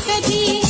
कभी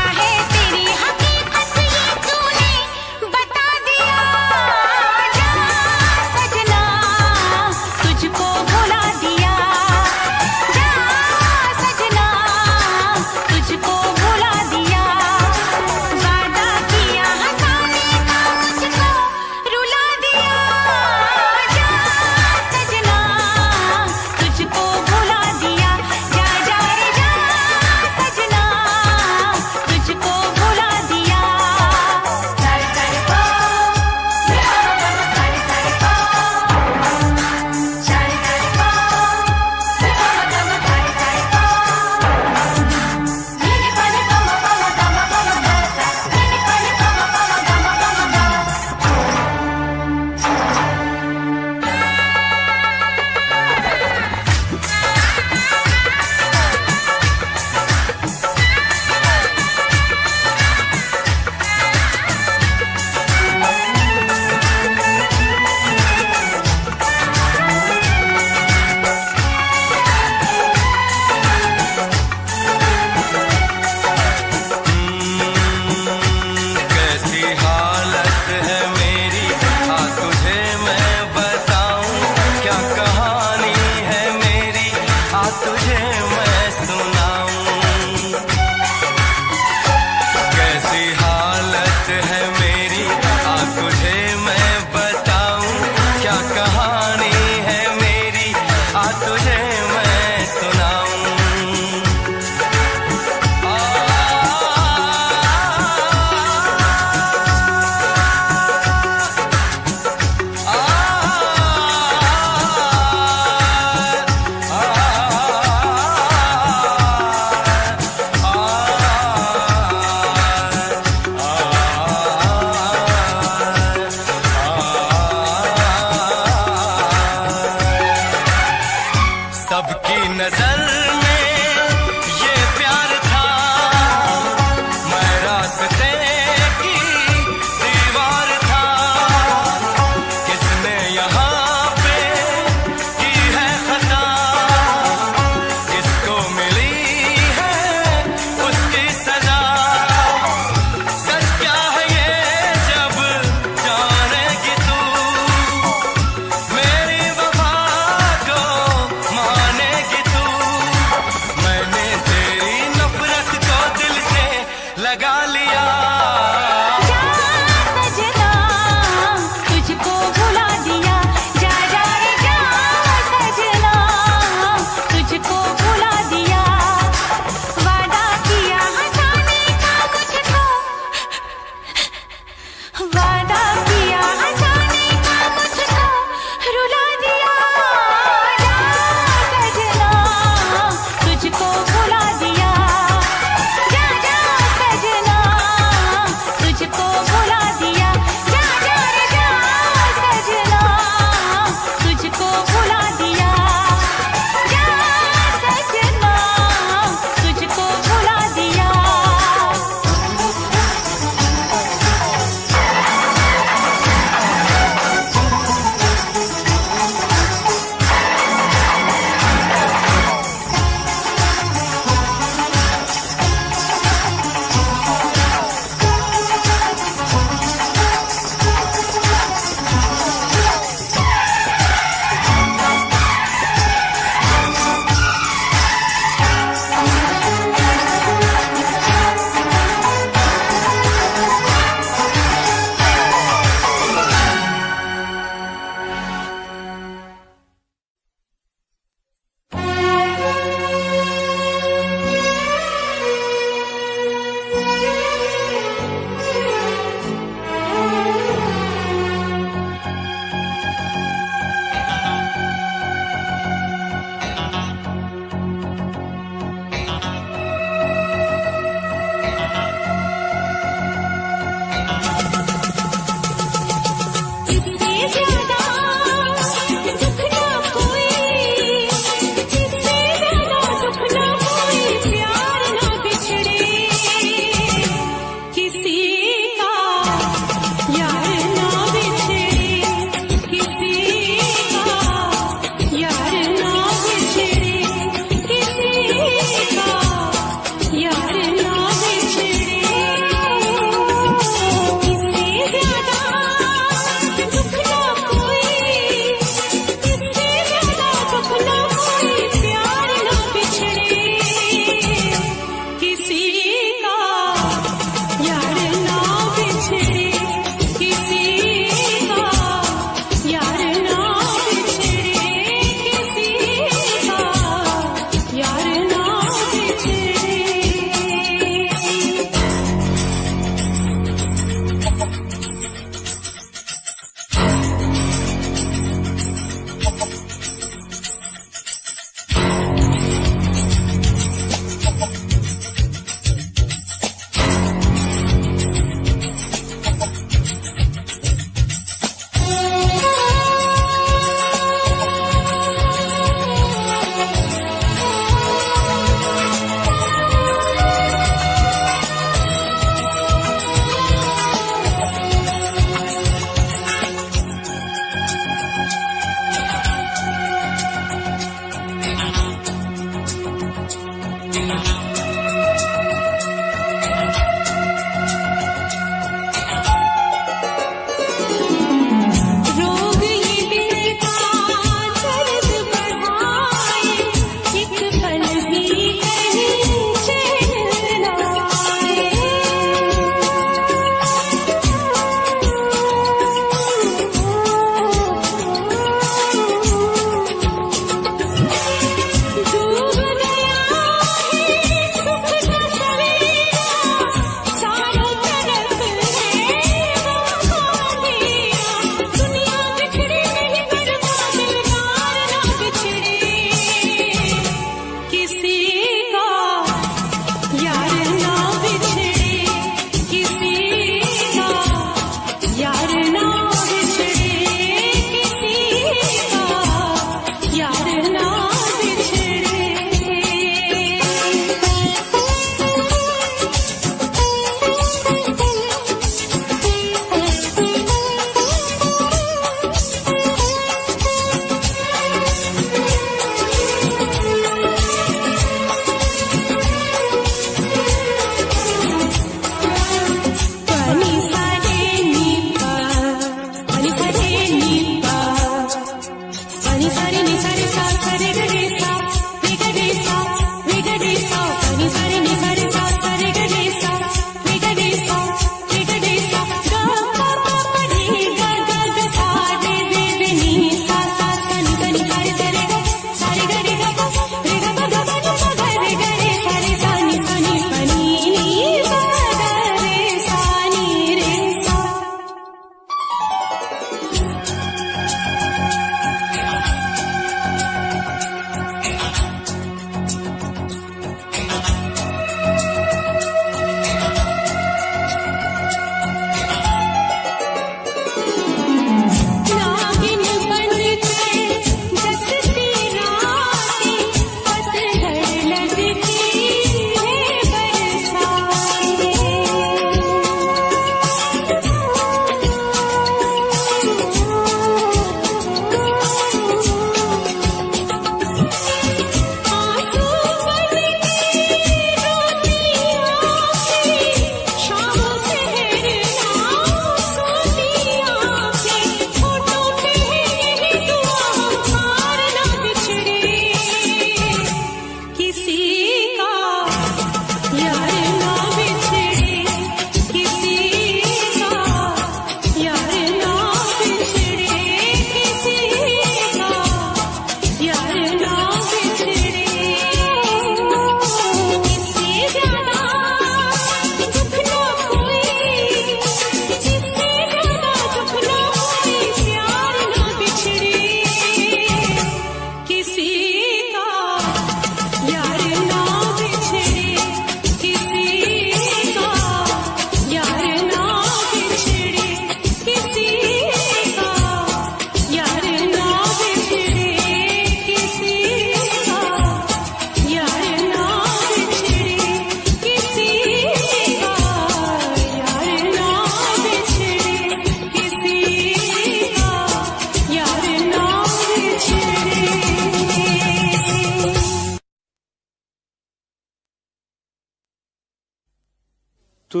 तू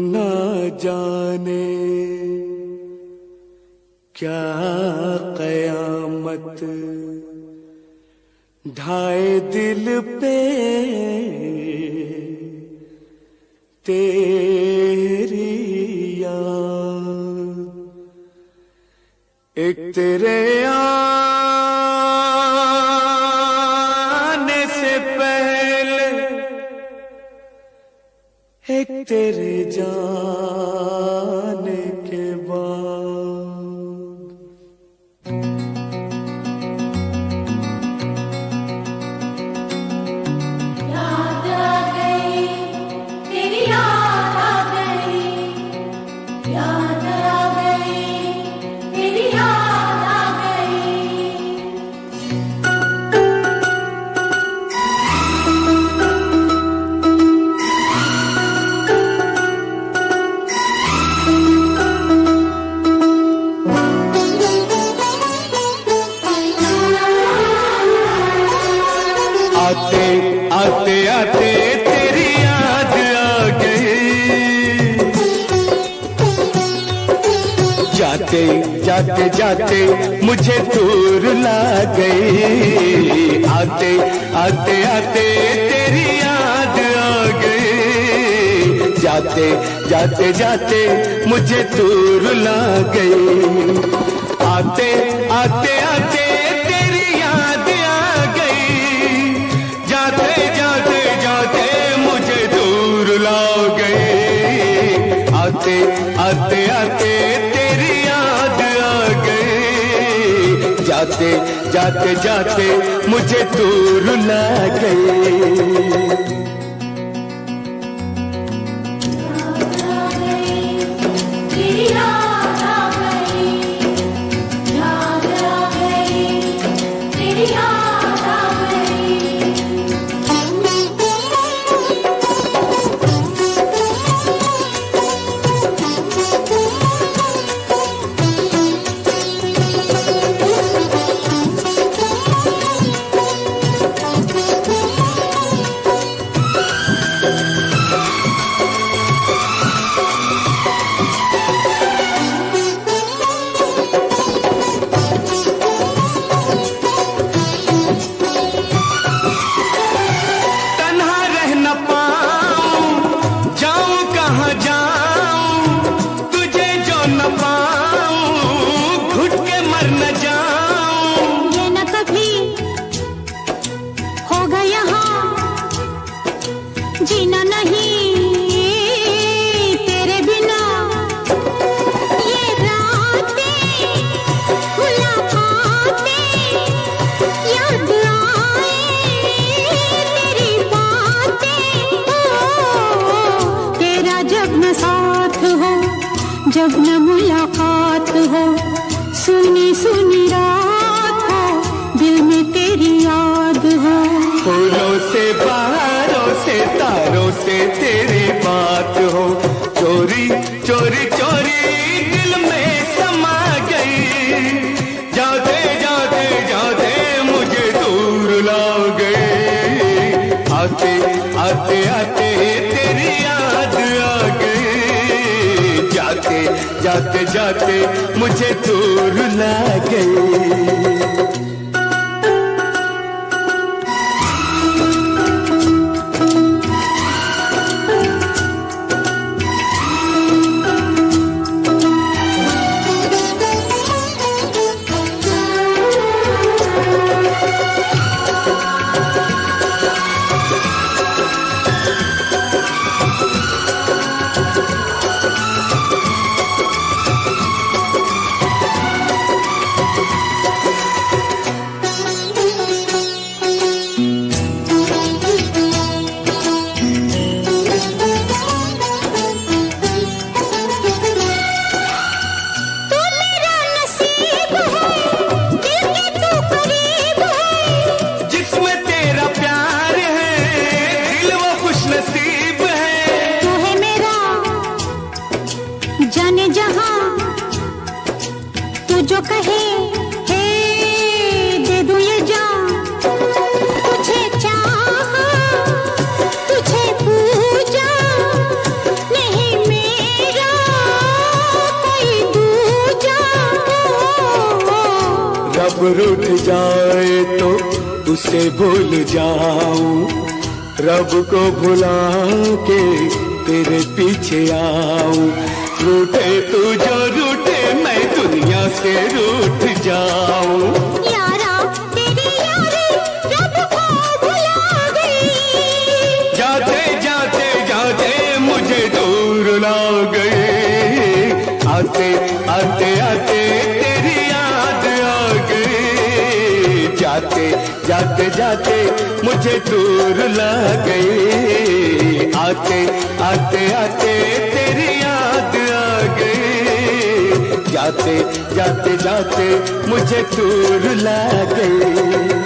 न जाने क्या कयामत ढाए दिल पे तेरी याद। एक तेरे आने से पहले एक तेरे जाने के बाद। याद आ गई तेरी, याद आ गई, याद आ गई तेरी, याद आ गई। आते आते आते तेरी याद आ गई, जाते जाते जाते मुझे दूर ला गई। आते आते आते तेरी याद आ गई, जाते जाते जाते मुझे दूर ला गई। आते आते आते तेरी याद आ गई, जाते जाते जाते मुझे दूर ला गई। आते आते आते तेरी याद आ गई, जाते जाते जाते मुझे दूर ला गई। याद आ गई तेरी, याद आ गई, याद आ गई तेरी, याद आ गई। तन्हा रह न पाऊं, जाऊं कहाँ जाऊं, तुझे जो न पाऊं, घुट के मर न जाऊं। ये न कभी होगा यहाँ, जीना नहीं तेरे बिना। ये रातें मुलाकातें याद आए तेरी बातें। तेरा जब न साथ हो, जब न मुलाकात हो, सुनी सुनी रात हो, दिल में तेरी याद हो। फूलों से बहारों से तारों से तेरी बात हो, चोरी चोरी चोरी दिल में समा गई। जाते जाते जाते मुझे दूर ला गई। आते आते आते तेरी याद आ गई, जाते जाते जाते मुझे दूर ला गई। तू मेरा नसीब है, दिल के तू करीब है। जिसमें तेरा प्यार है, दिल वो खुश नसीब है। तू है मेरा जाने जहां, तू जो कहे हे दे दूं ये जान। तुझे चाहा, तुझे पूजा, रूठ जाए तो उसे भूल जाऊं, रब को भुला के तेरे पीछे आऊं। रूठे तू जो रूठे मैं दुनिया से रूठ जाऊं। यारा तेरी यारी रब को भुला गई, जाते जाते जाते मुझे दूर ला गए, आते आते आते तेरी याद आ गई, जाते जाते जाते मुझे दूर ला गए, आते आते आते तेरी याद आ गई, जाते जाते जाते मुझे दूर ला गए।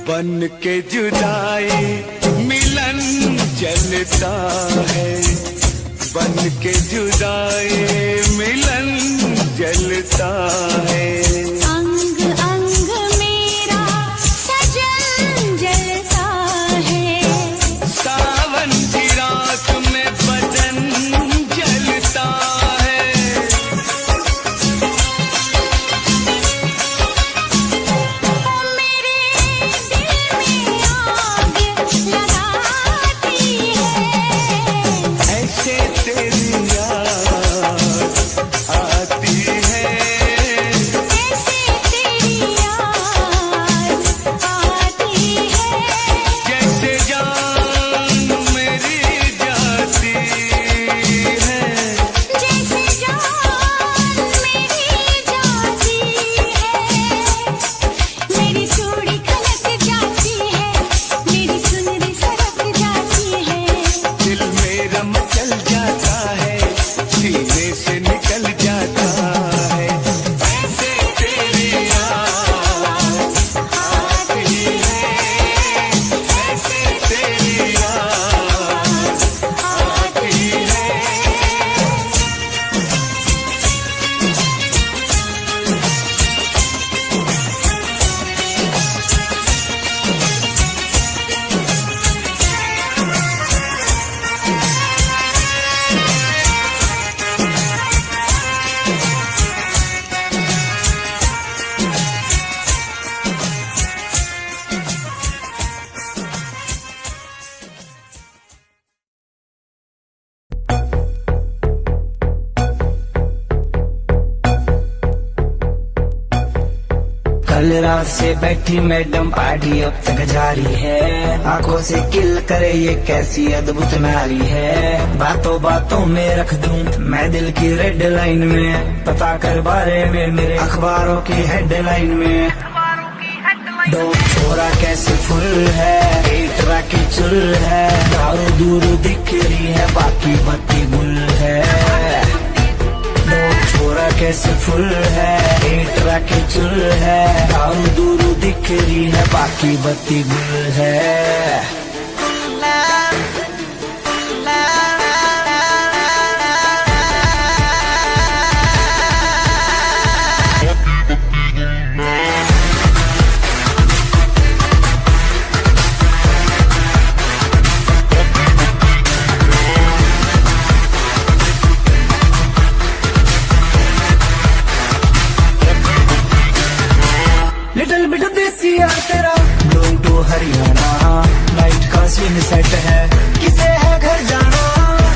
बन के जुदाई मिलन चलता है, बन के जुदाई मिलन जलता है। अंग अंग कल रात से बैठी मैडम पार्टी अब तक जारी है, आंखों से किल करे ये कैसी अद्भुत नारी है। बातों बातों में रख दूं मैं दिल की रेड लाइन में, पता कर बारे में मेरे अखबारों की हेडलाइन में। दो छोरा कैसे फुल है, एक राकी चुल है, दारू दूर दिख रही है बाकी बत्ती गुल है। दो छोरा कैसे फुल है, एक राकी चुल है, दारू दूर दिख रही है बाकी बत्ती गुल है। लिटिल बिट देसी यार तेरा ब्लूम टू हरियाणा, नाइट का सीन सेट है, किसे है घर जाना।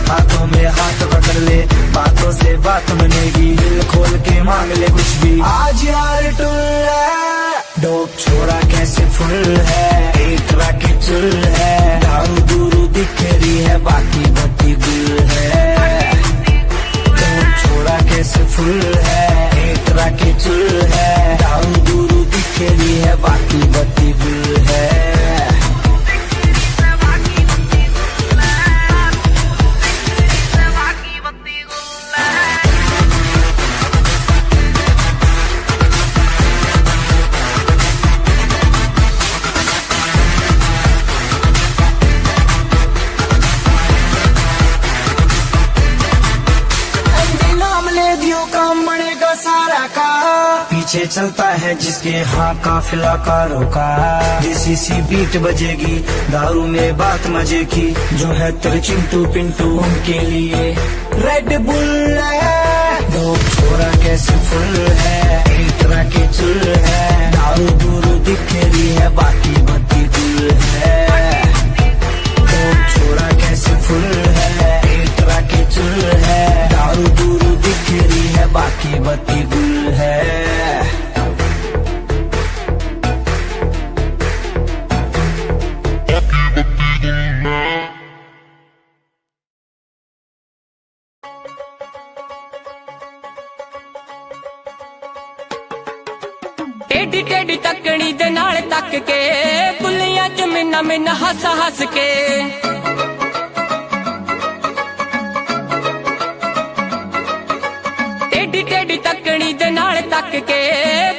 हाथों में हाथ पकड़ ले, बातों से बात बनेगी, दिल खोल के मांग ले कुछ भी, आज यार टुल है। डोप छोरा कैसे फुल है, एक राकी चुल है, दारू दूरू दिख रही है बाकी बत्ती गुल है। डोप छोरा कैसे फुल है, एक राकी चुल है, दारू दूरू दिख रही है बाकी बत्ती गुल है। काम बनेगा सारा का, पीछे चलता है जिसके हाँ काफिला कारों का। देसी सी बीट बजेगी, दारू में बात मजे की, जो है तेरे चिंटू पिंटू उनके लिए रेड बुल है। दो छोरा कैसे फुल है, एक राकी चुल है, दारू दूरू दिख रही है बाकी बत्ती गुल है। दो छोरा कैसे फुल है, एक राकी चुल है, दारू दूरू दिख रही है बाकी बत्ती गुल है। टेढ़ी टेढ़ी तकनी दे नाल तक के, बुलियां च मिन्ना मिन्ना हस हस के। टेढ़ी टेढ़ी तकनी दे नाल तक के,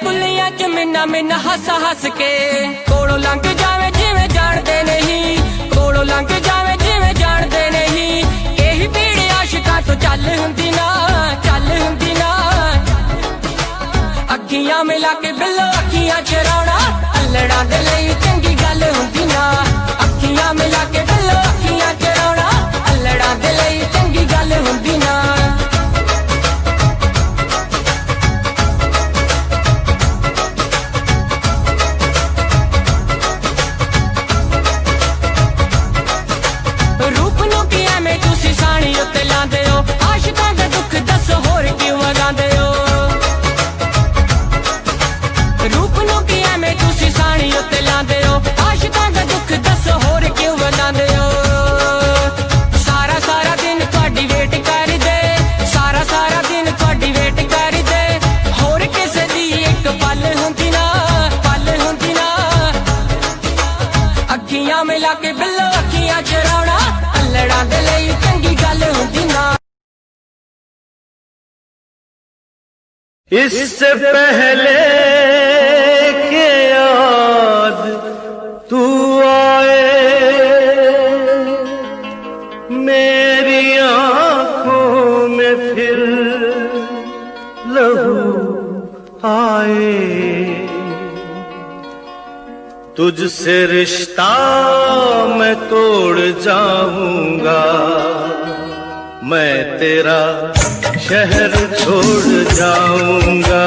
बुलियां च मिन्ना मिन्ना हस हस के। कोलों लंघ जावे जिवें जाणदे नहीं, कोलों लंघ जावे जिवें जाणदे नहीं, एही भीड़ आशिकां तो चल हुंदी ना, चल हुंदी ना। अखियां मिला के बिल्लो अखियां चराउणा, अल्लड़ां दे लई चंगी गल हुंदी ना। अखियां मिला के बिल्लो अखियां चराउणा, अल्लड़ां दे लई चंगी गल हुंदी ना। रूप नूं की एवें तुसीं साणी उत्ते लांदे हो, आशिकां दे दुख दस होर क्यों वगांदे हो। रूप नूं की एवें तुसीं साणी उत्ते लांदे हो, आशिकां दा दुख दस होर क्यों वधांदे हो। सारा सारा दिन तुहाडी वेट करदे, सारा सारा दिन तुहाडी वेट करदे, होर किसे दी एक पल हुंदी ना, पल हुंदी ना। अखियां मिला के बिल्लो अखियां चराउणा, अल्लड़ां दे लई चंगी गल हुंदी ना। इससे पहले के याद तू आए, मेरी आंखों में फिर लहू आए। तुझसे रिश्ता मैं तोड़ जाऊंगा, मैं तेरा शहर छोड़ जाऊंगा,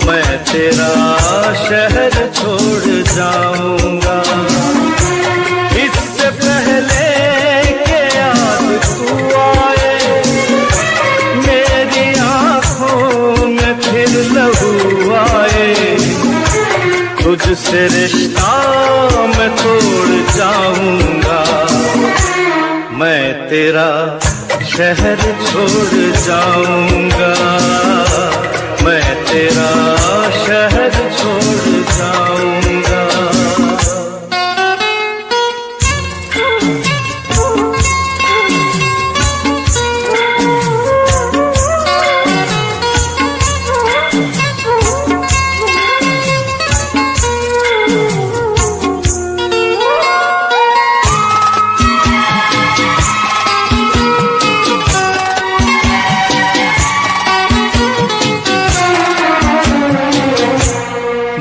मैं तेरा शहर छोड़ जाऊंगा। इससे पहले के याद तू आए, मेरी आंखों में फिर लहू आए। तुझसे रिश्ता मैं तोड़ जाऊंगा, मैं तेरा शहर छोड़ जाऊंगा, मैं तेरा शहर छोड़ जाऊंगा।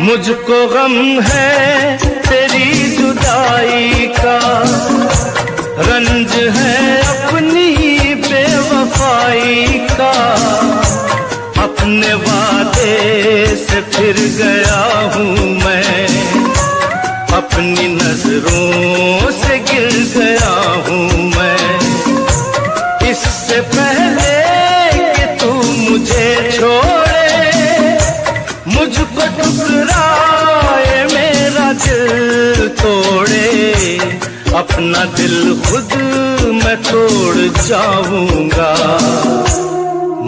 मुझको गम है तेरी जुदाई का, रंज है अपनी बेवफाई का, अपने वादे से फिर गया हूँ मैं, अपनी नजरों से गिर गया हूँ मैं। इससे पहले कि तू मुझे छोड़े, मुझको ठुकराए मेरा दिल तोड़े, अपना दिल खुद मैं तोड़ जाऊंगा,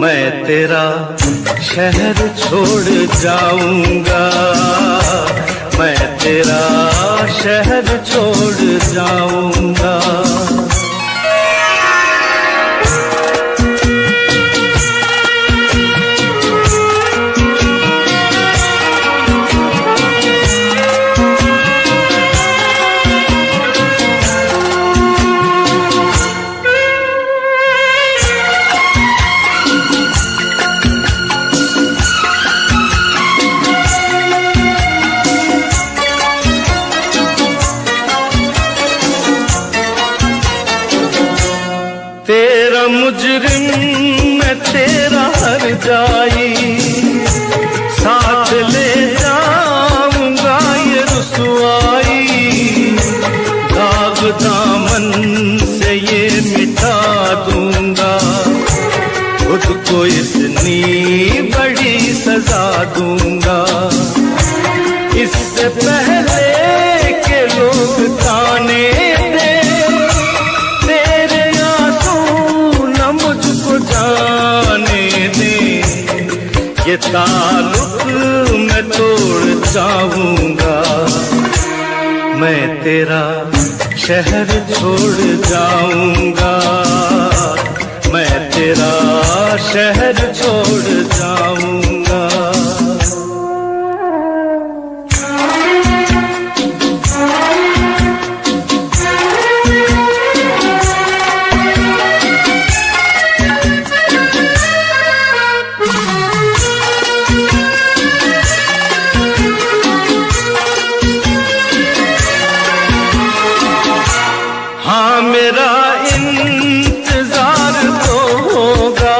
मैं तेरा शहर छोड़ जाऊंगा, मैं तेरा शहर छोड़ जाऊंगा। तेरा मुजरिम मैं तेरा हर जाई, साथ ले जाऊंगा ये रुसवाई, दाग दामन से ये मिटा दूंगा, खुद को इतनी बड़ी सजा दूंगा। इससे पहले के लोग ताने दे, जाने दे, ये ताल्लुक मैं तोड़ जाऊंगा, मैं तेरा शहर छोड़ जाऊंगा, मैं तेरा शहर छोड़ जाऊंगा। हाँ मेरा इंतजार तो होगा,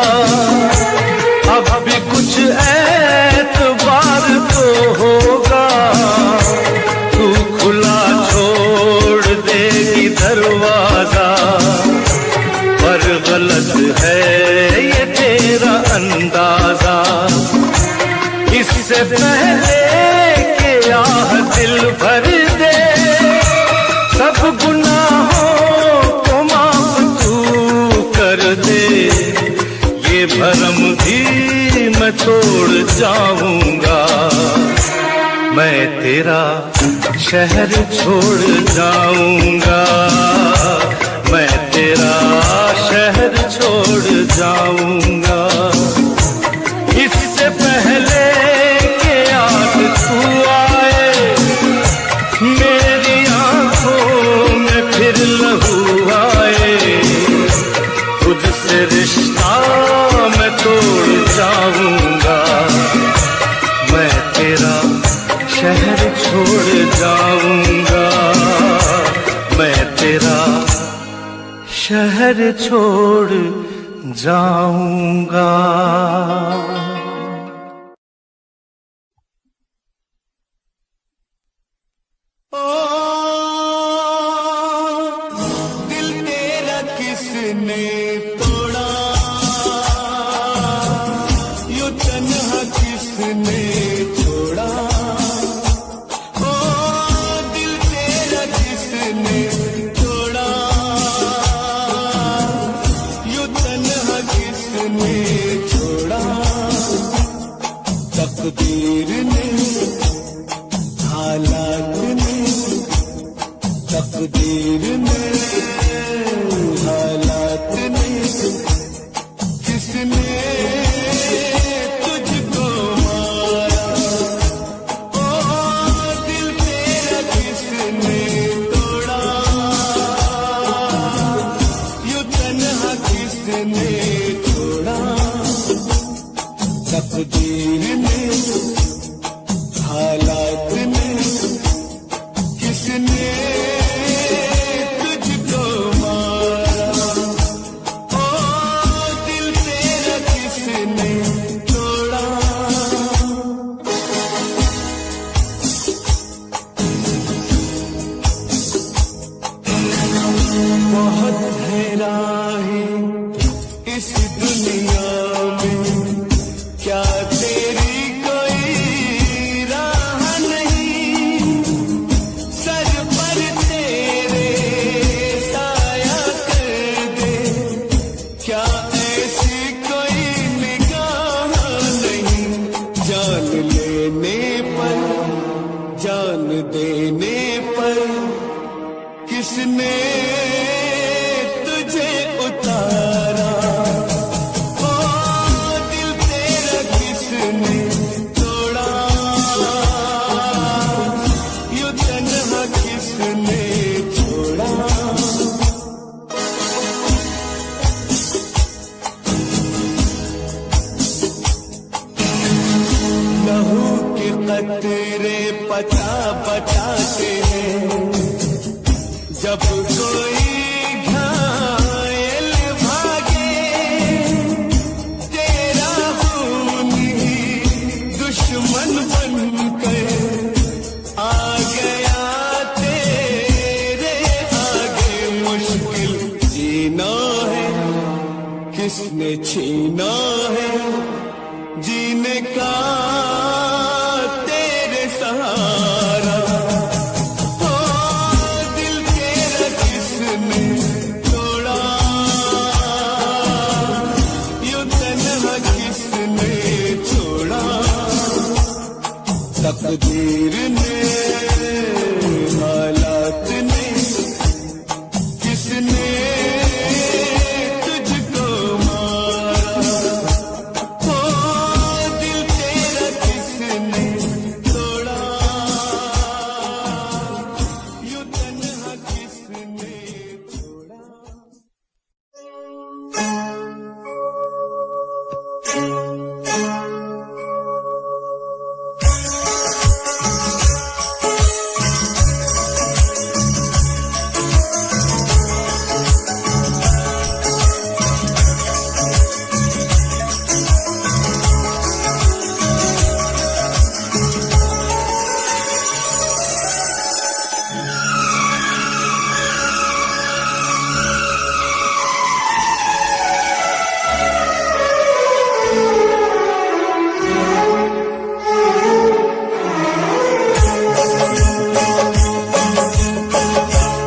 अब भी कुछ एतबार तो होगा, तू खुला छोड़ देगी दरवाजा, पर गलत है ये तेरा अंदाजा। इससे पहले के आह दिल भर दे, सब गुनाहों को माफ तू कर दे, ये भरम भी मैं तोड़ जाऊंगा, मैं तेरा शहर छोड़ जाऊंगा, मैं तेरा शहर छोड़ जाऊंगा। इससे पहले के याद तू आए, मेरी आंखों में फिर लहू आए, खुद से रिश्ता मैं तोड़ जाऊंगा, मैं तेरा शहर छोड़ जाऊंगा, मैं तेरा शहर छोड़ जाऊंगा। दिल तेरा किसने तोड़ा, यूं तन्हा किसने छोड़ा, ओ तकदीर ने हालात ने तकदीर ने हालात ने किसने तुझको मारा ओ दिल तेरा किसने तोड़ा यूं तन्हा किसने छोड़ा तकदीर ने हालात ने किसने तुझको मारा ओ दिल तेरा किसने तोड़ा बहुत है राहें इस दुनिया में क्या तेरी कोई राह नहीं सर पर तेरे साया कर दे क्या ऐसी कोई निगाह नहीं जान लेने पर जान देने पर किसने तुझे उतारा ओ दिल तेरा किसने तोड़ा यूं तन्हा किसने छोड़ा लहू के कतरे पता बताते हैं जब कोई घायल भागे तेरा खून ही दुश्मन बनकर आ गया तेरे आगे मुश्किल जीना है किसने छीना है जीने का तेरे सहारा ओ दिल तेरा किसने तोड़ा यूं तन्हा किसने छोड़ा तकदीर ने हालात ने किसने तुझको मारा ओ दिल तेरा किसने तोड़ा यूं तन्हा किसने छोड़ा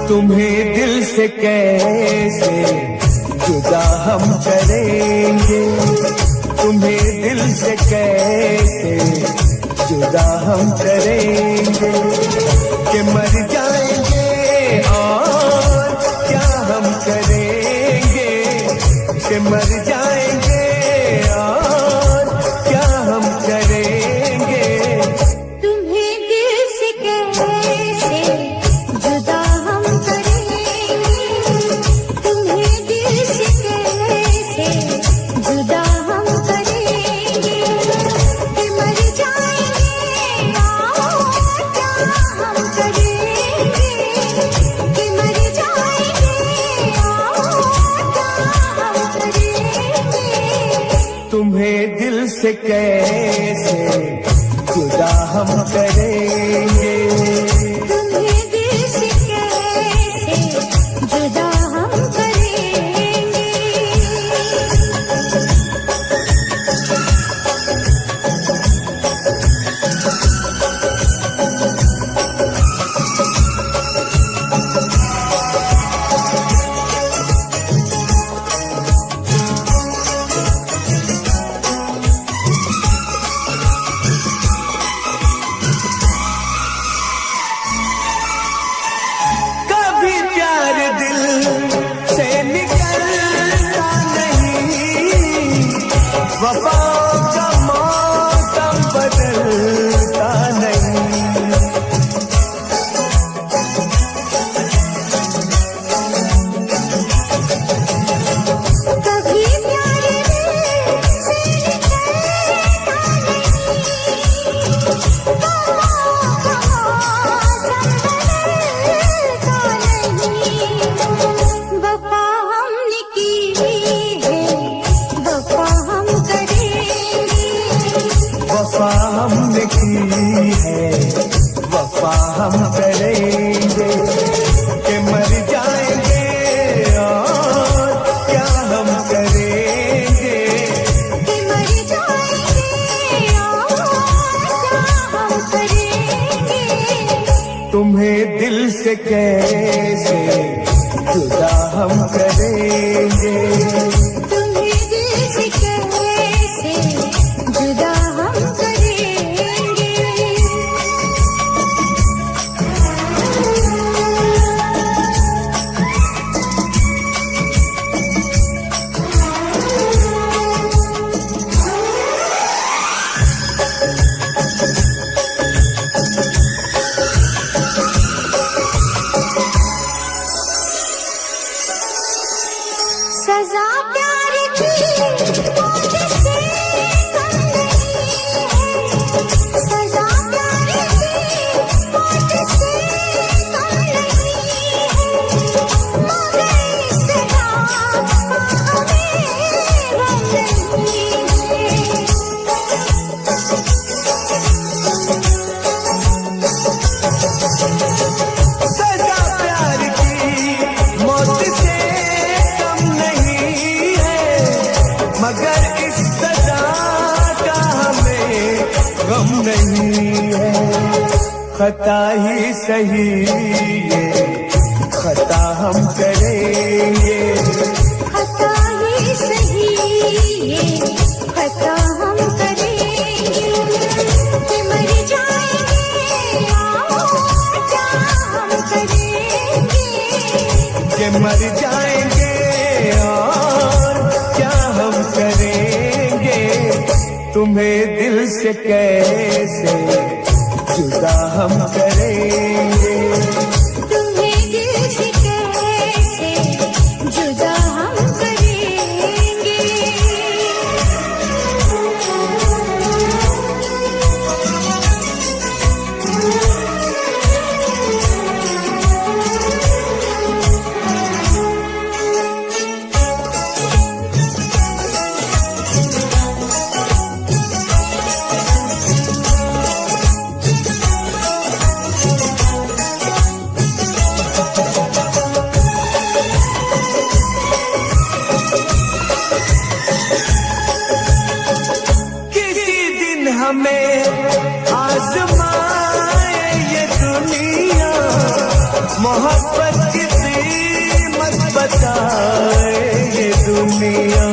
तुम्हें दिल से कैसे जुदा हम करेंगे तुम्हें दिल से कैसे जुदा हम करेंगे कि मर जाएंगे और क्या हम करेंगे कि मर जाएंगे और क्या हम करेंगे तुम्हें दिल से कैसे जुदा हम करेंगे तुम्हें दिल से कैसे जुदा हम करेंगे कि मर जाएंगे और क्या हम करेंगे कि मर जाएंगे और क्या हम करेंगे तुम्हें दिल से कैसे जुदा हम करेंगे तुम्हें दिल से कैसे जुदा हम करेंगे हम करेंगे कि मर जाएंगे और क्या हम करेंगे। कि मर जाएंगे और क्या हम करेंगे। तुम्हें दिल से कैसे जुदा हम करेंगे। तुम्हें दिल से कैसे जुदा हम करेंगे। सजा प्यार की मौत से कम नहीं है। सजा प्यार की मौत से कम नहीं है। मगर इस रात का हमें गम नहीं है। सजा प्यार की मौत से कम नहीं है, मगर इस सजा का हमें गम नहीं है। खता ही सही ये खता हम करेंगे। खता ही सही ये खता हम करेंगे। कि मर जाएंगे और क्या हम करेंगे। कि मर जाएंगे और क्या हम करेंगे। तुम्हें दिल से कैसे जुदा हम करेंगे। तुम्हें दिल से कैसे जुदा हम करेंगे। किसी दिन हमें आजमाए ये दुनिया, मोहब्बत की कीमत बताए ये दुनिया।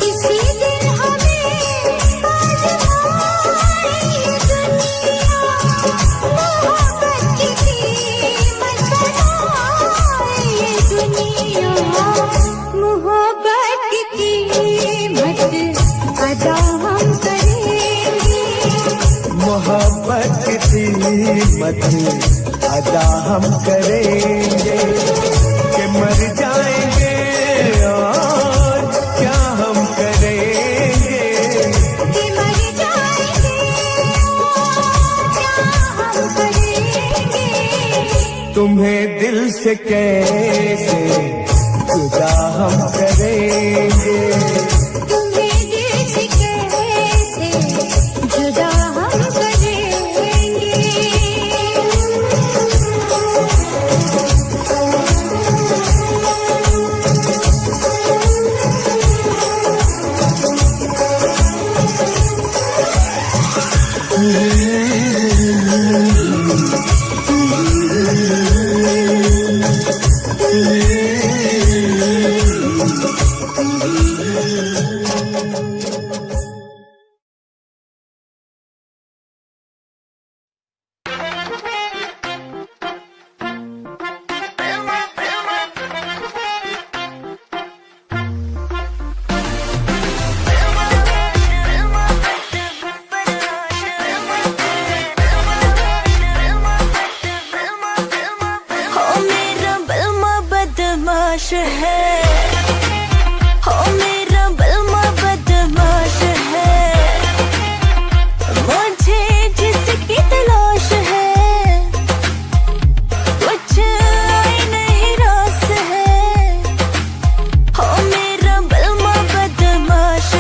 किसी दिन हमें आजमाए ये दुनिया, मोहब्बत की कीमत बताए ये दुनिया। मोहब्बत की कीमत अदा हम करेंगे। मोहब्बत की कीमत अदा हम करेंगे। कि मर जाएंगे और क्या हम करेंगे। कि मर जाएंगे और क्या हम करेंगे। तुम्हें दिल से कैसे जुदा हम करेंगे। तुम्हें दिल से कैसे जुदा हम करेंगे। बदमाश है, हो मेरा बलमा बदमाश है। मुझे जिसकी तलाश है, कुछ आई नहीं रास है। हो मेरा बलमा बदमाश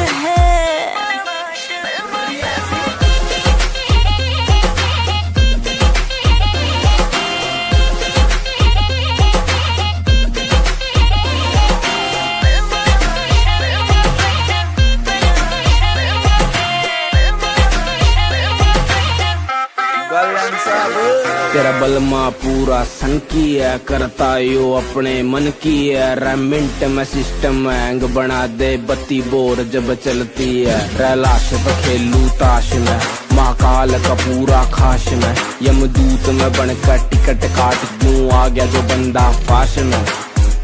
तेरा बलमा पूरा सन की है, करता यो अपने मन की है। रेमिंट में सिस्टम हैंग बना दे, बत्ती बोर जब चलती है। रैलाश पे खेलू ताश में, महाकाल का पूरा खाश में। यमदूत में बनकर टिकट काट दूं, आ गया जो बंदा फाश में।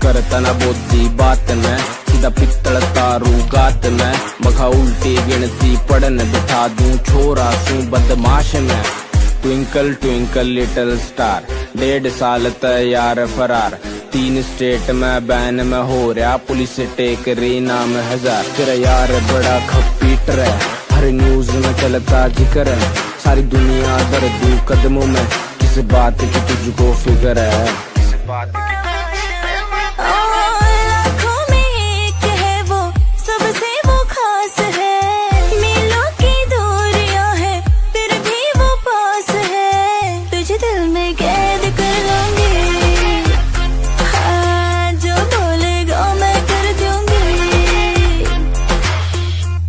करता ना बोती बात में, सीधा पित्तल तारू गात में। मखा उल्टी गिनती पढ़न बिठा दूं, छोरा सू बदमाश में। ट्विंकल ट्विंकल लिटिल स्टार, 1.5 साल तैयार फरार। 3 स्टेट में बैन में हो रहा, पुलिस टेक रही नाम 1000। तेरा यार बड़ा खपीटर है, हर न्यूज में चलता जिक्र है। सारी दुनिया दर्द कदमों में, किस बात की तुझको फिक्र है? किस बात की? लाखों में एक है वो, सबसे वो खास है। मीलों की दूरियां है, फिर भी वो पास है। तुझे दिल में कैद कर लूंगी, हाँ जो बोलेगा मैं कर दूंगी।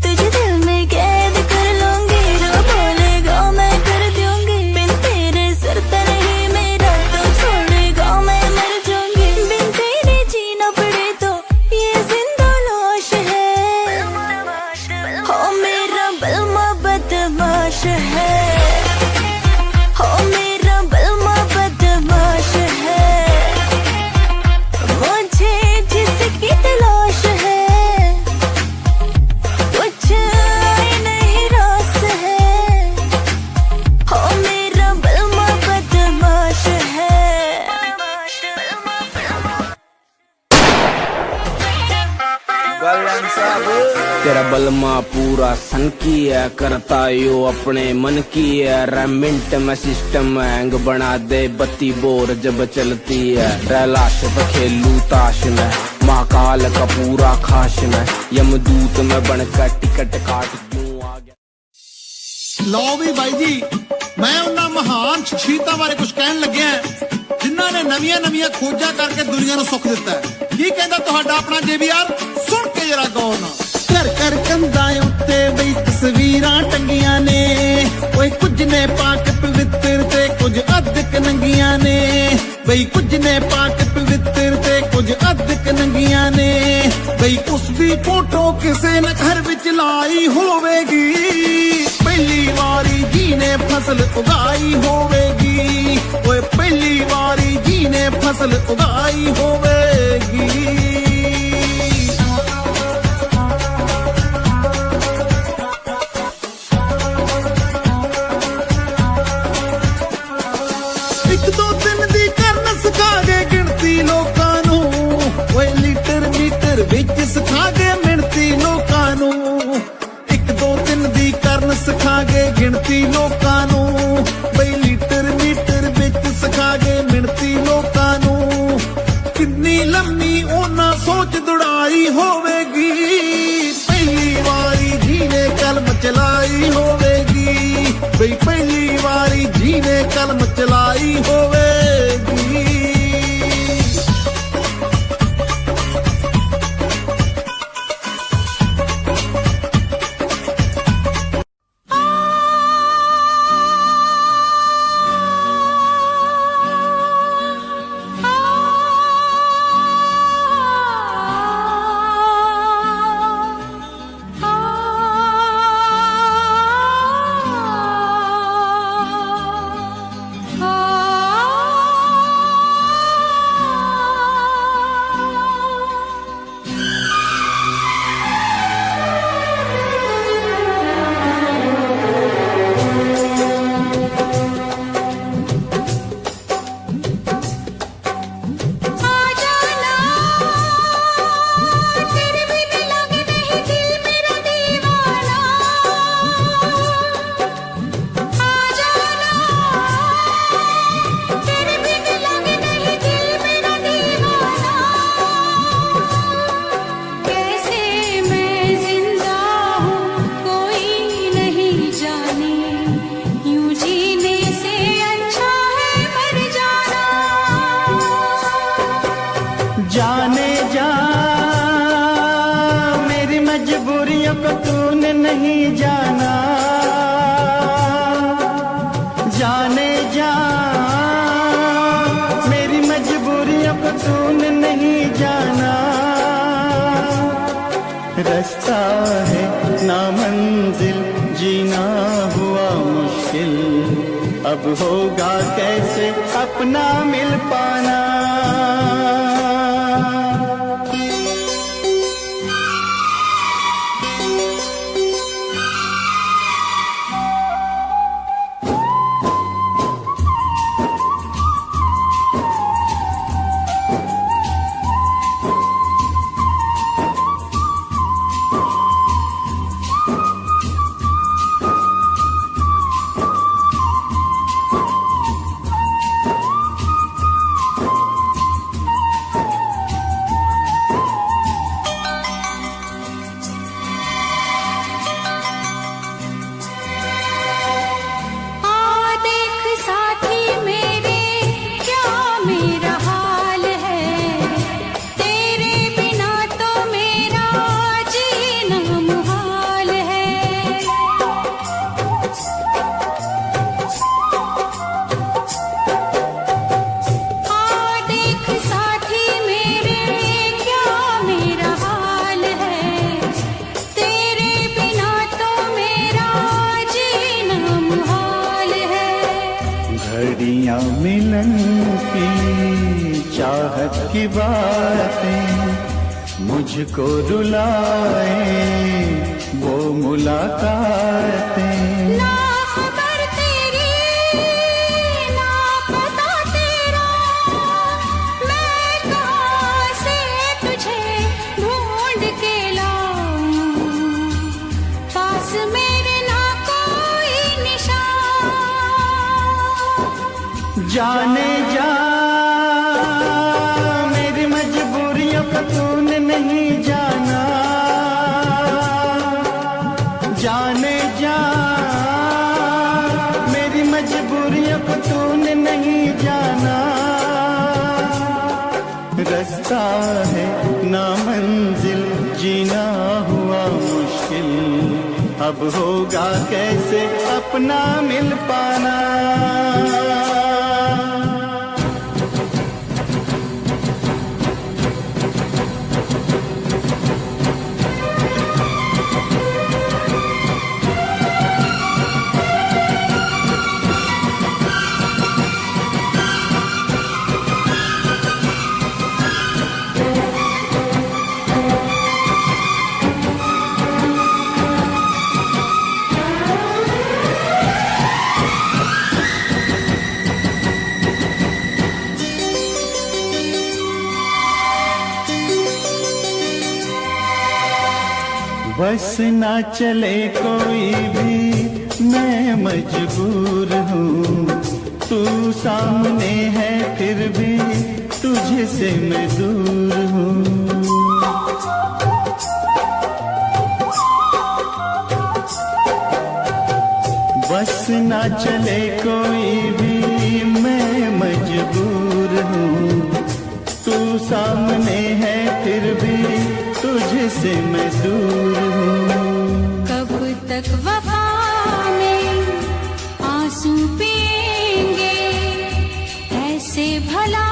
तुझे दिल में कैद कर लूंगी, जो बोलेगा मैं कर दूंगी। बिन तेरे सर तर ही मेरा तो छोड़ेगा मैं मर जाऊंगी। बिन तेरे जीना पड़े तो ये जिंदा लाश है। हो मेरा बलमा बदमाश है, हो मेरा बलमा बदमाश है। मुझे जिसकी तलाश है, कुछ आए नहीं रास है। हो मेरा बलमा बदमाश है। तेरा बलमा पूरा सन की है, करता यो अपने मन की है। रेमिंट में सिस्टम हैंग बना दे, बत्ती बोर जब चलती है। रैलाश पे खेलू ताश में, महाकाल का पूरा खाश में। यमदूत में बनकर टिकट काट दूं, आ गया। ਲਓ ਵੀ ਬਾਈ ਜੀ, ਮੈਂ ਉਹਨਾਂ ਮਹਾਨ ਸ਼ਖਸੀਅਤਾਂ ਬਾਰੇ ਕੁਝ ਕਹਿਣ ਲੱਗਿਆ ਜਿਨ੍ਹਾਂ ਨੇ ਨਵੀਆਂ ਖੋਜਾਂ ਕਰਕੇ ਦੁਨੀਆ ਨੂੰ ਸੁੱਖ ਦਿੱਤਾ ਹੈ। ਕੀ ਕਹਿੰਦਾ ਤੁਹਾਡਾ ਆਪਣਾ JBR? ਸੁਣ ਕੇ ਜਰਾ ਗੌਰ ਨਾਲ। ਘਰ ਘਰ ਕੰਧਾਂ ਉੱਤੇ ਬਈ ਤਸਵੀਰਾਂ ਟੰਗੀਆਂ ਨੇ, ਓਏ ਕੁਝ ਨੇ ਪਾਕ ਪਵਿੱਤਰ ਤੇ ਕੁਝ ਅਧਿਕ ਨੰਗੀਆਂ ਨੇ। ਬਈ ਕੁਝ ਨੇ ਪਾਕ ਪਵਿੱਤਰ ਤੇ ਕੁਝ ਅਧਿਕ ਨੰਗੀਆਂ ਨੇ। ਬਈ ਉਸ ਦੀ ਫੋਟੋ ਕਿਸੇ ਨੇ ਘਰ ਵਿੱਚ ਲਾਈ ਹੋਵੇਗੀ। ਪਹਿਲੀ ਵਾਰੀ ਜੀ ਨੇ ਫਸਲ ਉਗਾਈ ਹੋਵੇਗੀ, ਓਏ ਪਹਿਲੀ ਵਾਰੀ ਜੀ ਨੇ ਫਸਲ ਉਗਾਈ ਹੋਵੇਗੀ। ਇੱਕ ਦੋ ਤਿੰਨ ਦੀ ਕਰਨ ਸਿਖਾ ਗਏ ਗਿਣਤੀ ਲੋਕਾਂ ਨੂੰ, ਓਏ ਲੀਟਰ ਮੀਟਰ ਵਿੱਚ ਸਿਖਾ ਗਏ ਮਿਣਤੀ ਲੋਕਾਂ ਨੂੰ। ਇੱਕ ਦੋ ਤਿੰਨ ਦੀ ਕਰਨ ਸਿਖਾ ਗਏ ਗਿਣਤੀ ਲੋਕਾਂ ਨੂੰ, ਬਈ ਲੀਟਰ ਮੀਟਰ ਵਿੱਚ ਸਿਖਾ ਗਏ ਮਿਣਤੀ ਲੋਕਾਂ ਨੂੰ। ਕਿੰਨੀ ਲੰਮੀ ਉਹਨਾਂ ਸੋਚ ਦੁੜਾਈ ਹੋਵੇਗੀ, ਪਹਿਲੀ ਵਾਰੀ ਜੀ ਨੇ ਕਲਮ ਚਲਾਈ ਹੋਵੇਗੀ। ਬਈ ਪਹਿਲੀ ਵਾਰੀ ਜੀ ਨੇ ਕਲਮ ਚਲਾਈ ਹੋਵੇਗੀ। जाने जा मेरी मजबूरियों को तूने नहीं जाना, रास्ता है नामंजिल जीना हुआ मुश्किल, अब होगा कैसे अपना मिल पाना। घड़ियां मिलन की चाहत की बातें मुझको रुलाए, वो मुलाकातें ना खबर तेरी ना पता तेरा, मैं कहाँ से तुझे ढूंढ के लाऊं, पास मेरे ना कोई निशान। जाने जा मेरी मजबूरियों को तूने नहीं जाना, जाने जा मेरी मजबूरियों को तूने नहीं जाना, रास्ता है नामंजिल जीना हुआ मुश्किल, अब होगा कैसे अपना मिल पाना। बस ना चले कोई भी मैं मजबूर हूँ, तू सामने है फिर भी तुझसे मैं दूर हूँ। बस ना चले कोई भी मैं मजबूर हूँ, तू सामने है फिर भी तुझसे मैं दूर हूँ। कब तक वफा में आंसू पिएंगे, ऐसे भला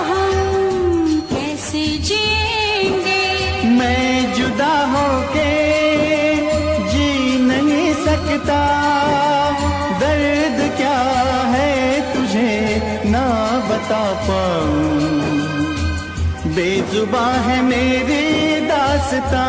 हम कैसे जिएंगे। मैं जुदा होके जी नहीं सकता, दर्द क्या है तुझे ना बता पाऊं, बेजुबां है मेरी दास्तां।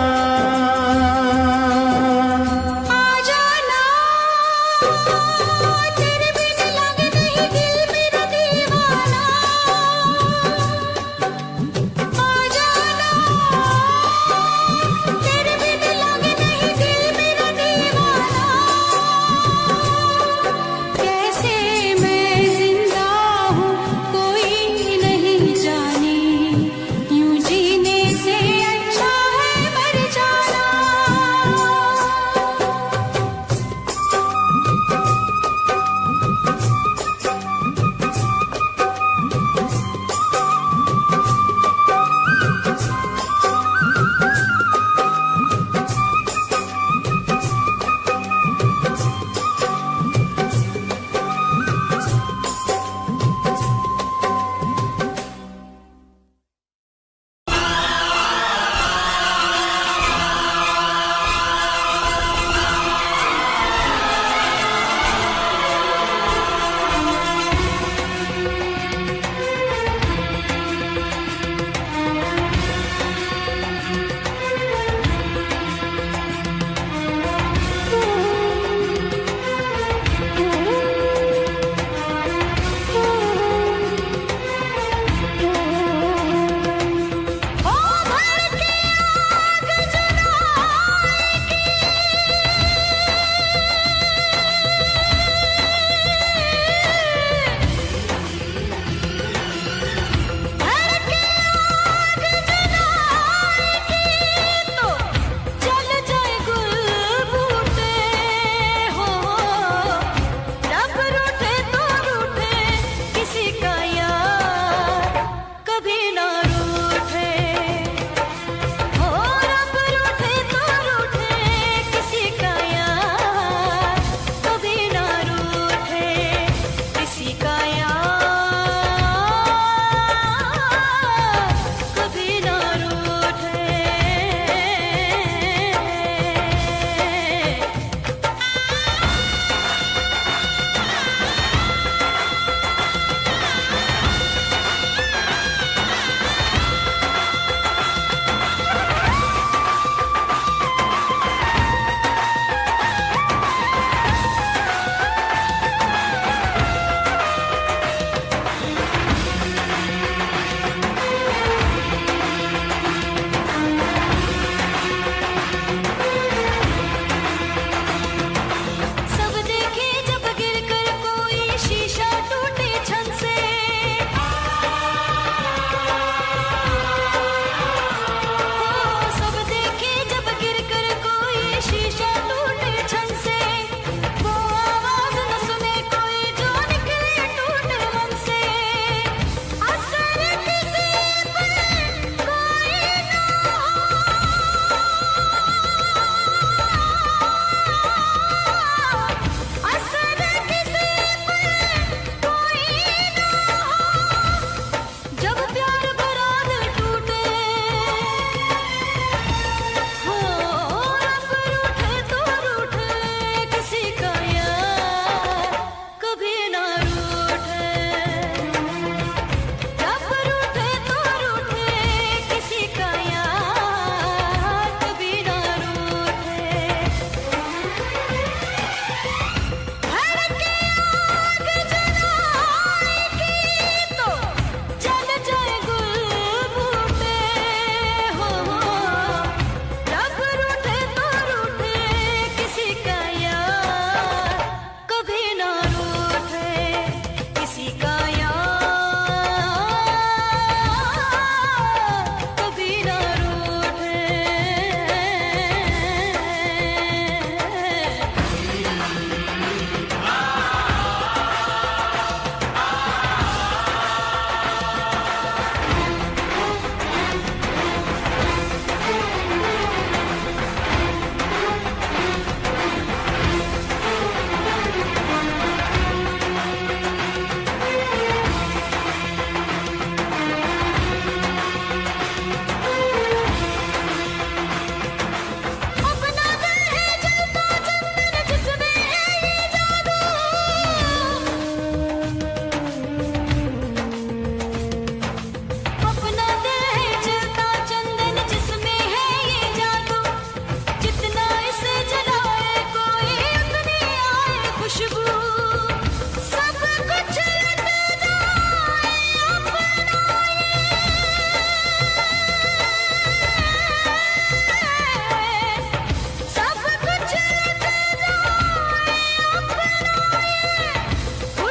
यूं जीने से अच्छा है मर जाना।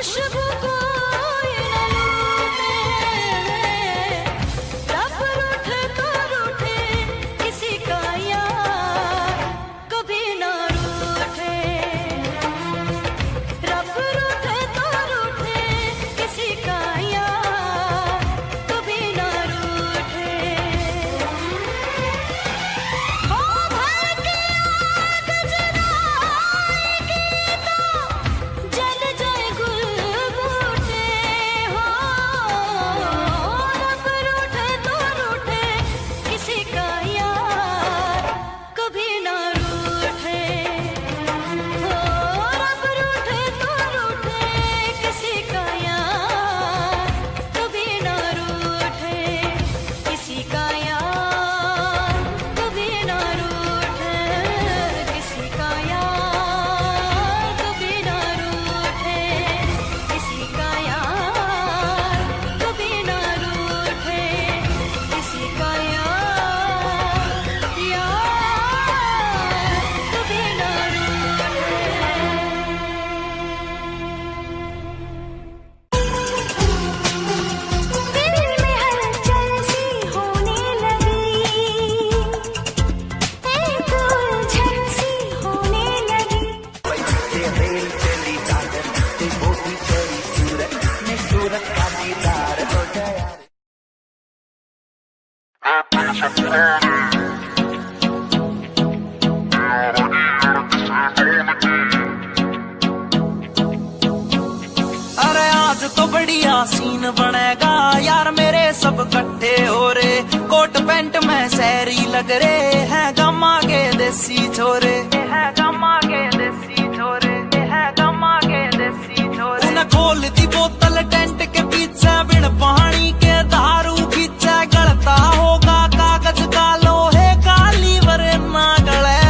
खुशबू कोई न लूटे, रब रूठे तो रूठे किसी का यार कभी ना रूठे, रब रूठे तो रूठे किसी का यार कभी ना रूठे। ओ भर के आग जलाएगी तो जल जाए गुल बूटे, हो रब रूठे तो रूठे किसी का यार कभी ना रूठे, हो रब रूठे तो रूठे किसी का यार कभी ना रूठे, किसी का यार कभी ना रूठे, किसी का यार कभी ना रूठे, किसी का यार कभी ना रूठे, किसी का यार कभी ना रूठे। दिल में हलचल सी होने लगी, एक उलझन सी होने लगी। अरे आज तो बढ़िया सीन बनेगा यार, मेरे सब इकट्ठे हो रे, कोट पैंट में शहरी लग रे हैं, गम्मा के देसी छोरे हैं, गम्मा के देसी छोरे हैं, गम्मा के देसी छोरे। उन्हें खोल दी बोतल टेंट के पीछे, बिन पानी के दारू पीछे, गलता होगा कागज का लोहे का लीवर ना गले।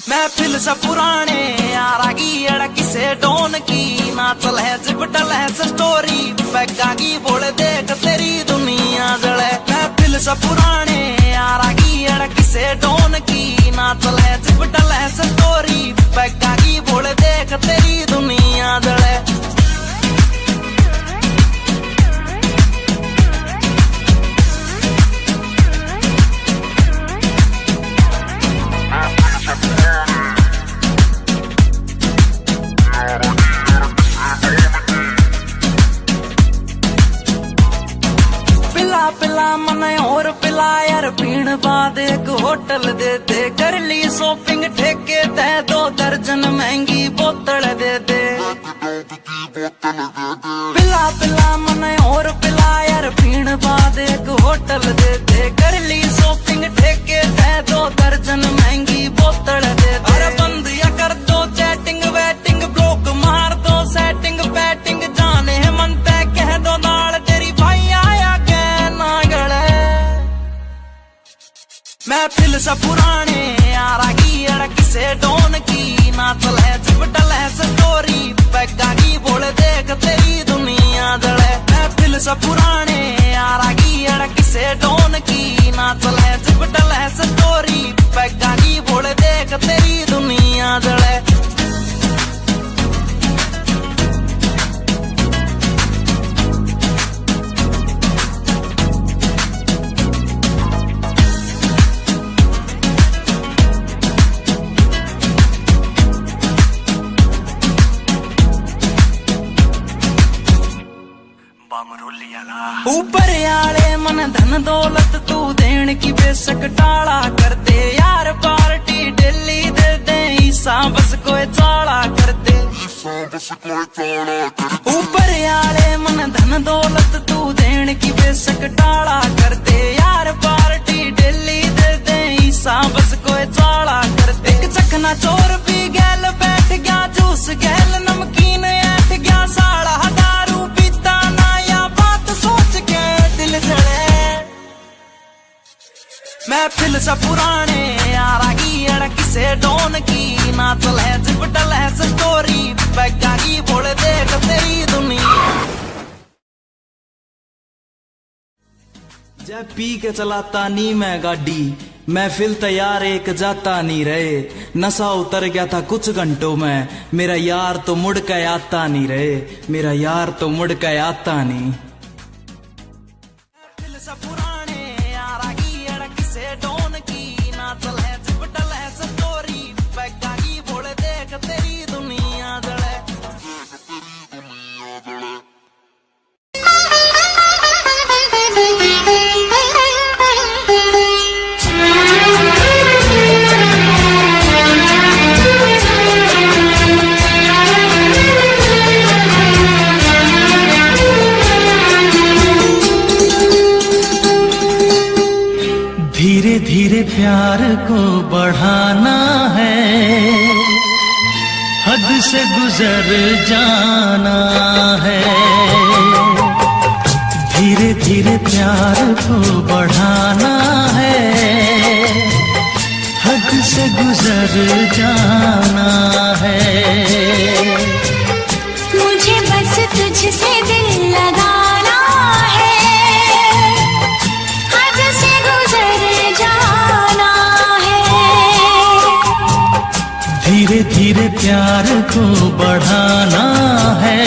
महफिल से पुराने यारागी अड़की से डोन की, नाचल है जिपटल है स्टोरी, पैगा की बोल देख तेरी दुनिया जले। महफिल से पुराने यारागी अड़की से डोन की, नाचल है जिपटल है स्टोरी, पैगा की बोल देख तेरी दुनिया जले। पिला पिला मन और पिला यार, पीण बाद एक होटल दे दे, कर ली शॉपिंग ठेके ते 2 दर्जन महंगी बोतल दे दे। पिला पिला मन और पिला यार, पीण बाद एक होटल दे दे, कर ली शॉपिंग ठेके ते 2 दर्जन महंगी बोतल दे दे। अरे बंद या कर दो चैटिंग वेटिंग, ब्लॉक मार दो सेटिंग पैटिंग, जाने मन तय कह दो नाल तेरी भाई आया के ना गले। महफिल से पुराने यारागी अड़की से डोन की, नाचल है जिपटल है स्टोरी, पैगा की बोल देख तेरी दुनिया जले। महफिल से पुराने यारागी अड़की से डोन की, नाचल है जिपटल है स्टोरी, पैगा की बोल देख तेरी दुनिया जले। ऊपर आले मन धन दौलत तू देन की बेशक टाला कर दे, यार पार्टी डेली दे दे, ईसा बस कोई चाला कर दे। ऊपर आले मन धन दौलत तू देन की बेशक टाला कर दे, यार पार्टी डेली दे दे, ईसा बस कोई चाला कर दे। एक चखना चोर भी गैल बैठ गया, जूस गैल नमकीन ऐठ गया, साड़ा दारू पीता ना या बात सोच के दिल जले। महफिल से पुराने यारागी अड़की से डोन की, नाचल है जिपटल है स्टोरी, पैगा की बोल देख तेरी दुनिया। जय पी के चलाता नी मैं गाड़ी, महफिल तैयार एक जाता नहीं रहे, नशा उतर गया था कुछ घंटों में, मेरा यार तो मुड़ के आता नहीं रहे, मेरा यार तो मुड़ के आता नहीं। धीरे धीरे प्यार को बढ़ाना है, हद से गुजर जाना है। धीरे धीरे प्यार को बढ़ाना है, हद से गुजर जाना है। मुझे बस तुझसे दिल लगाना है, हद से गुजर जाना है। धीरे धीरे प्यार को बढ़ाना है,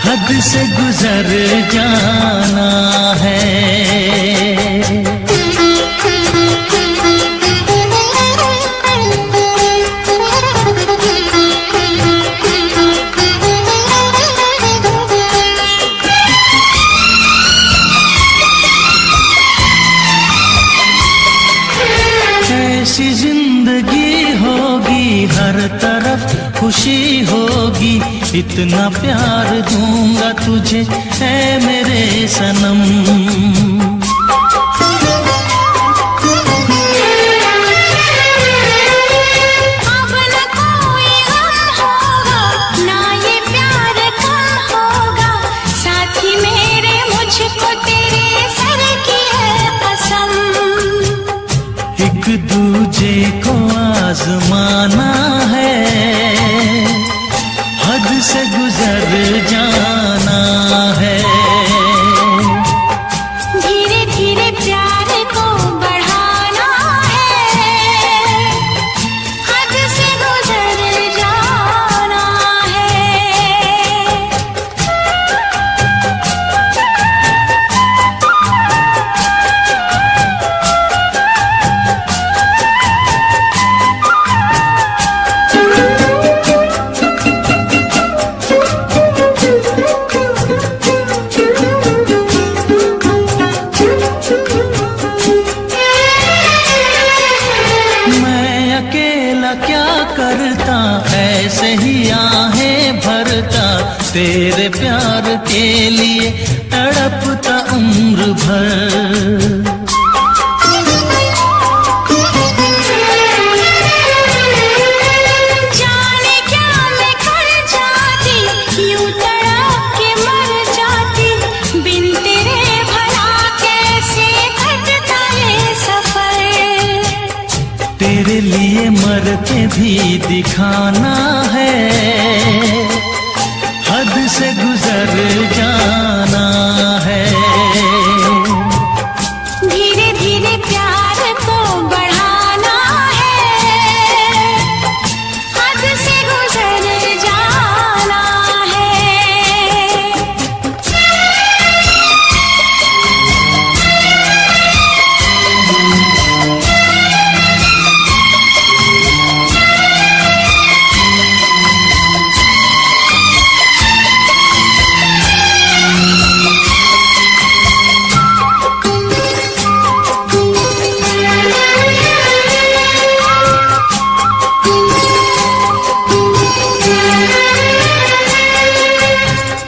हद से गुजर जाना है। ऐसी जिंदगी होगी, हर तरफ खुशी होगी, इतना प्यार दूंगा तुझे ऐ मेरे सनम। अब न कोई गम होगा, ना ये प्यार कम होगा, साथी मेरे मुझको तेरे सर की है कसम। एक दूजे को आजमाना है, हद से गुजर जाना है। धीरे धीरे प्यार को बढ़ाना है, हद से गुजर जाना है। मैं अकेला क्या करता, ऐसे ही आहें भरता, तेरे प्यार के लिए तड़पता उम्र भर। जाने क्या मैं कर जाती, यूं तड़प के मर जाती, बिन तेरे भला कैसे कटता ये सफर। तेरे लिए मर के भी दिखाना है, हद से गुजर जाना है। धीरे धीरे प्यार को बढ़ाना है, हद से गुजर जाना है।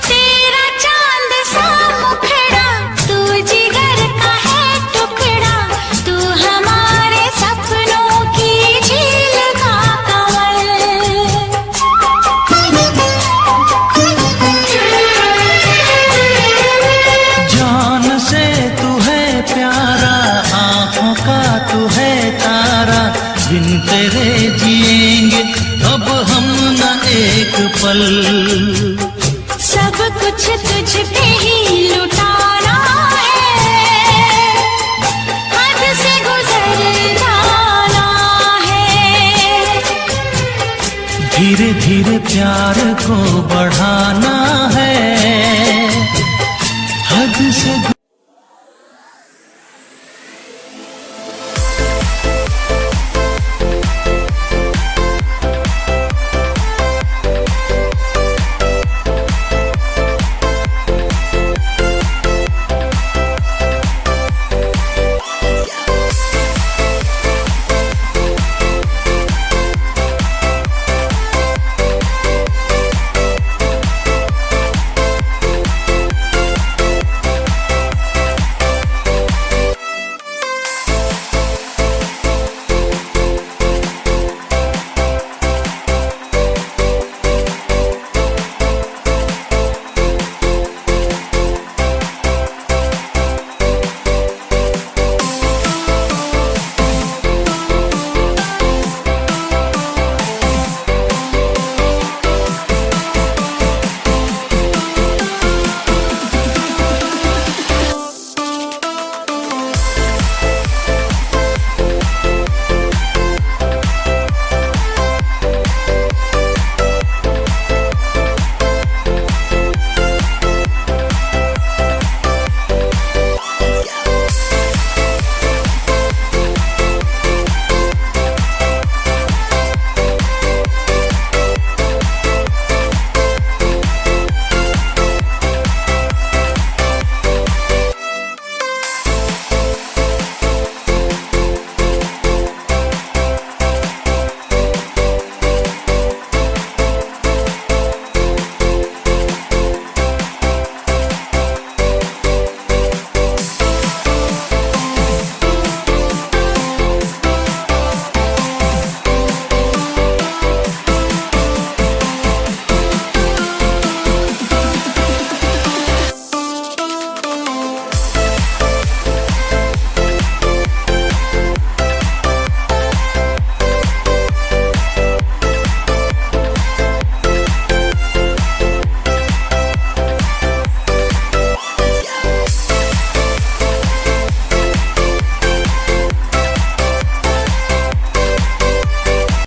तेरा चांद सा मुखड़ा, तू जिगर का है टुकड़ा, तू हमारे सपनों की झील का कंवल। जान से तू है प्यारा, आंखों का तू है तारा, बिन तेरे जिएंगे अब हम न एक पल। सब कुछ तुझ पे ही लुटाना है, हद से धीरे प्यार को बढ़ाना है, हद से